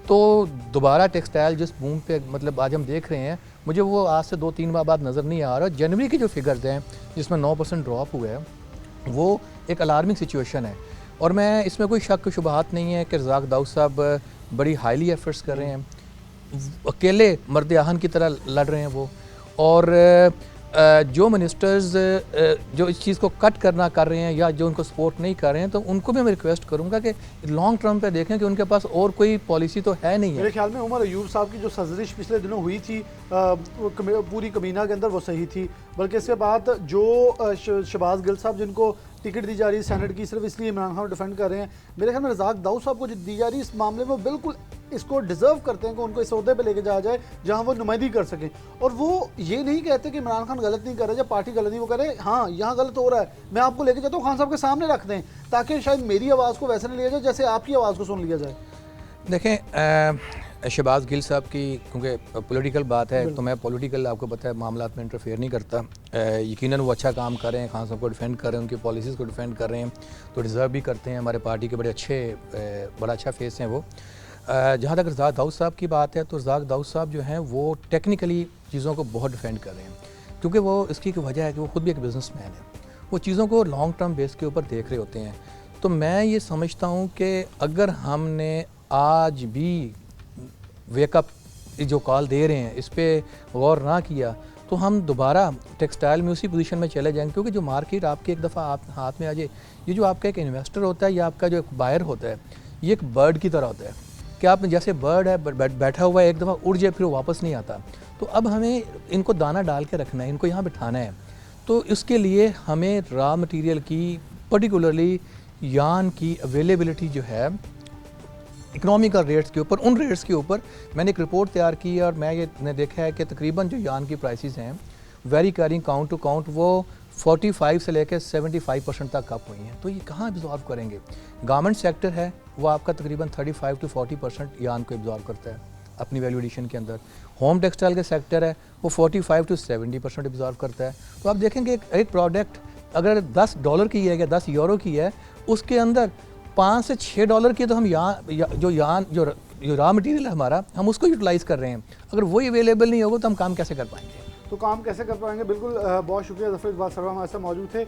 तो दोबारा टेक्सटाइल जिस बूम पे मतलब आज हम देख रहे हैं, मुझे वो आज से 2-3 माह बाद नज़र नहीं आ रहा। जनवरी की जो फिगर्स हैं जिसमें 9% ड्रॉप हुआ है वो एक अलार्मिंग सिचुएशन है, और मैं इसमें कोई शक शुबहात नहीं है कि रज़ाक दाऊद साहब बड़ी हाईली एफर्ट्स कर रहे हैं, अकेले मर्द आहन की तरह लड़ रहे हैं वो, और जो मिनिस्टर्स जो इस चीज़ को कट करना कर रहे हैं या जो उनको सपोर्ट नहीं कर रहे हैं, तो उनको भी मैं रिक्वेस्ट करूंगा कि लॉन्ग टर्म पे देखें कि उनके पास और कोई पॉलिसी तो है नहीं है। मेरे ख्याल में उमर अयूब साहब की जो सजरिश पिछले दिनों हुई थी पूरी कमीना के अंदर वो सही थी, बल्कि इसके बाद जो शहबाज गिल साहब जिनको टिकट दी जा रही है सेनेट की सिर्फ इसलिए इमरान खान को डिफेंड कर रहे हैं। मेरे ख्याल में रज़ाक दाऊद साहब को जो दी जा रही है इस मामले में वो बिल्कुल इसको डिज़र्व करते हैं कि उनको इस ओहदे पे लेके जाया जाए जहां वो नुमाइंदगी कर सकें। और वो ये नहीं कहते कि इमरान खान गलत नहीं कर रहे या पार्टी गलत नहीं, वो कह रहे हैं हाँ यहाँ गलत हो रहा है, मैं आपको लेके जाता हूँ, खान साहब के सामने रख दें ताकि शायद मेरी आवाज़ को वैसे नहीं लिया जाए जैसे आपकी आवाज़ को सुन लिया जाए। देखें शहबाज गिल साहब की क्योंकि पॉलिटिकल बात है तो मैं पॉलिटिकल आपको पता है मामला में इंटरफेयर नहीं करता। यकीनन वो अच्छा काम कर रहे हैं, खान साहब को डिफेंड कर रहे हैं, उनकी पॉलिसीज़ को डिफेंड कर रहे हैं तो डिज़र्व भी करते हैं। हमारे पार्टी के बड़ा अच्छा फेस हैं वो। जहाँ तक रज़ाक दाऊद साहब की बात है तो रज़ाक दाऊद साहब जो हैं वो टेक्निकली चीज़ों को बहुत डिफेंड कर रहे हैं क्योंकि वो इसकी एक वजह है कि वो ख़ुद भी एक बिज़नेसमैन है, वो चीज़ों को लॉन्ग टर्म बेस के ऊपर देख रहे होते हैं। तो मैं ये समझता हूँ कि अगर हमने आज भी वेकअप जो कॉल दे रहे हैं इस पर गौर ना किया तो हम दोबारा टेक्सटाइल में उसी पोजीशन में चले जाएंगे क्योंकि जो मार्केट आपके एक दफ़ा आप हाथ में आ जाए, ये जो आपका एक इन्वेस्टर होता है या आपका जो एक बायर होता है ये एक बर्ड की तरह होता है कि आप जैसे बर्ड है बैठा हुआ है, एक दफ़ा उड़ जाए फिर वापस नहीं आता। तो अब हमें इनको दाना डाल के रखना है, इनको यहाँ बिठाना है। तो इसके लिए हमें रॉ मटेरियल की पर्टिकुलरली यान की अवेलेबिलिटी जो है इकोनॉमिकल रेट्स के ऊपर, उन रेट्स के ऊपर मैंने एक रिपोर्ट तैयार की और मैंने देखा है कि तकरीबन जो यान की प्राइसेस हैं very carrying count to count वो 45 से लेकर 75% तक अप हुई हैं। तो ये कहाँ एब्जॉर्व करेंगे? गारमेंट सेक्टर है वो आपका तकरीबन 35 to 40% यान को एब्जॉर्व करता है अपनी वैल्यू एडिशन के अंदर। होम टेक्सटाइल के सेक्टर है वो 45 to 70% एब्जॉर्व करता है। तो आप देखेंगे एक प्रोडक्ट अगर $10 की है या €10 की है उसके अंदर $5 से $6 की तो हम जो रॉ मटेरियल है हमारा हम उसको यूटिलाइज़ कर रहे हैं। अगर वही अवेलेबल नहीं होगा तो हम काम कैसे कर पाएंगे? तो काम कैसे कर पाएंगे? बिल्कुल बहुत शुक्रिया ज़फ़र इकबाल साहब हमारे साथ मौजूद थे।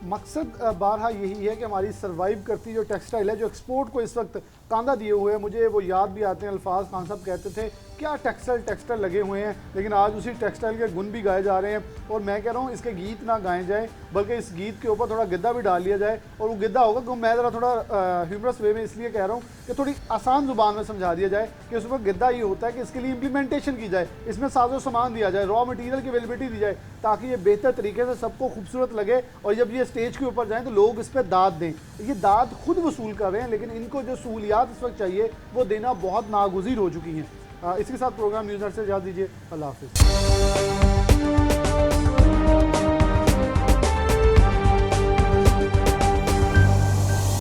मकसद बारहा यही है कि हमारी सर्वाइव करती जो टेक्सटाइल है जो एक्सपोर्ट को इस वक्त कांधा दिए हुए हैं, मुझे वो याद भी आते हैं अल्फाज खान साहब कहते थे क्या टेक्सटाइल लगे हुए हैं, लेकिन आज उसी टेक्सटाइल के गुण भी गाए जा रहे हैं। और मैं कह रहा हूँ इसके गीत ना गाए जाए बल्कि इस गीत के ऊपर थोड़ा गिद्दा भी डाल लिया जाए। और वो गिद्दा होगा कि मैं ज़रा थोड़ा ह्यूमरस वे में इसलिए कह रहा हूँ कि थोड़ी आसान ज़ुबान में समझा दिया जाए कि उसमें गिद्दा ये होता है कि इसके लिए इम्प्लीमेंटेशन की जाए, इसमें साजो सामान दिया जाए, रॉ मटीरियल की अवेलेबिलिटी दी जाए ताकि ये बेहतर तरीके से सबको खूबसूरत लगे और जब ये स्टेज के ऊपर जाएँ तो लोग इस पर दाद दें। ये दाद खुद वसूल कर रहे हैं लेकिन इनको जो सहूलियात इस वक्त चाहिए वो देना बहुत नागुज़ीर हो चुकी हैं। इसके साथ प्रोग्राम न्यूज़ नेट से इजाज़त दीजिए। अल्लाह हाफ़िज़।